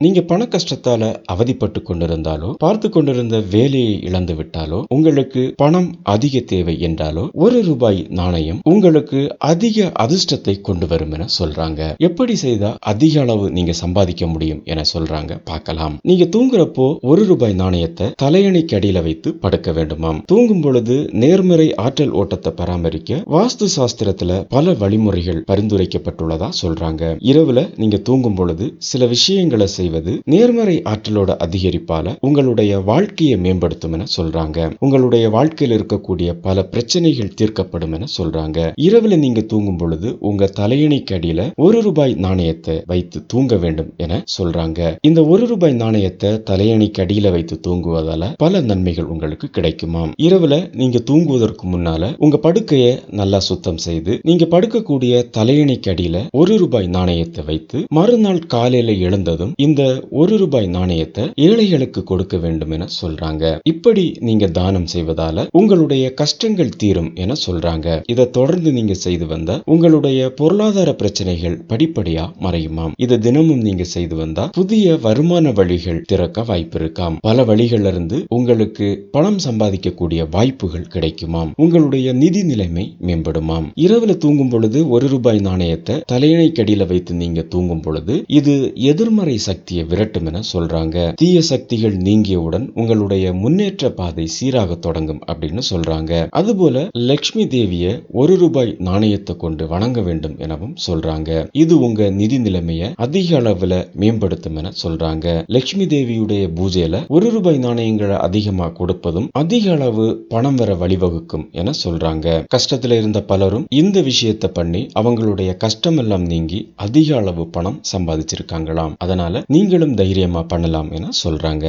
நீங்க பண கஷ்டத்தால அவதிப்பட்டு கொண்டிருந்தாலோ, பார்த்து கொண்டிருந்த வேலையை இழந்து விட்டாலோ, உங்களுக்கு பணம் அதிக தேவை என்றாலோ, ₹1 நாணயம் உங்களுக்கு அதிக அதிர்ஷ்டத்தை கொண்டு வரும் என சொல்றாங்க. எப்படி செய்தா அதிக அளவு நீங்க சம்பாதிக்க முடியும் என சொல்றாங்க பார்க்கலாம். நீங்க தூங்குறப்போ ₹1 நாணயத்தை தலையணைக்கு அடியில வைத்து படுக்க வேண்டுமாம். தூங்கும் பொழுது நேர்மறை ஆற்றல் ஓட்டத்தை பராமரிக்க வாஸ்து சாஸ்திரத்துல பல வழிமுறைகள் பரிந்துரைக்கப்பட்டுள்ளதா சொல்றாங்க. இரவுல நீங்க தூங்கும் பொழுது சில விஷயங்களை செய்வது நேர்மறை ஆற்றலோட அதிகரிப்பால உங்களுடைய வாழ்க்கையை மேம்படுத்தும் என சொல்றாங்க. உங்களுடைய வாழ்க்கையில் இருக்கக்கூடிய பல பிரச்சனைகள் தீர்க்கப்படும் என சொல்றாங்க. இரவுல நீங்க தூங்கும் பொழுது உங்க தலையணைக்கு அடியில ₹1 நாணயத்தை வைத்து தூங்க வேண்டும் என சொல்றாங்க. இந்த ₹1 நாணயத்தை தலையணைக்கு அடியில வைத்து தூங்குவதால பல நன்மைகள் உங்களுக்கு கிடைக்குமாம். இரவுல நீங்க தூங்குவதற்கு முன்னால உங்க படுக்கையை நல்லா சுத்தம் செய்து நீங்க படுக்கக்கூடிய தலையணைக்கு அடியில ₹1 நாணயத்தை வைத்து மறுநாள் காலையில எழுந்ததும் இந்த ₹1 நாணயத்தை ஏழைகளுக்கு கொடுக்க வேண்டும் என சொல்றாங்க. இப்படி நீங்க தானம் செய்வதால உங்களுடைய கஷ்டங்கள் தீரும் என சொல்றாங்க. இதை தொடர்ந்து நீங்க செய்து வந்தா உங்களுடைய பொருளாதார பிரச்சனைகள் படிப்படியா மறையுமாம். இதை தினமும் நீங்க செய்து வந்தா புதிய வருமான வழிகள் திறக்க வாய்ப்பு இருக்காம். பல வழிகள்ல இருந்து உங்களுக்கு பணம் சம்பாதிக்கக்கூடிய வாய்ப்புகள் கிடைக்குமாம். உங்களுடைய நிதி நிலைமை மேம்படுமாம். இரவுல தூங்கும் பொழுது ₹1 நாணயத்தை தலையணைக்கடியில வைத்து நீங்க தூங்கும் பொழுது இது எதிர்மறை சக்தியை விரட்டும் என சொல்றாங்க. தீய சக்திகள் நீங்கியவுடன் உங்களுடைய முன்னேற்ற பாதை சீராக தொடங்கும் அப்படின்னு சொல்றாங்க. அதுபோல லட்சுமி தேவிய ₹1 நாணயத்தை கொண்டு வணங்க வேண்டும் எனவும் சொல்றாங்க. இது உங்க நிதி நிலைமையை அதிக அளவுல மேம்படுத்தும் என சொல்றாங்க. லட்சுமி தேவியுடைய பூஜையில ₹1 நாணயங்களை அதிகமா கொடுப்பதும் அதிக அளவு பணம் வர வழிவகுக்கும் என சொல்றாங்க. கஷ்டத்துல இருந்த பலரும் இந்த விஷயத்தை பண்ணி அவங்களுடைய கஷ்டம் எல்லாம் நீங்கி அதிக அளவு பணம் சம்பாதிச்சிருக்காங்களாம். அதனால நீங்களும் தைரியமா பண்ணலாம் என சொல்றாங்க.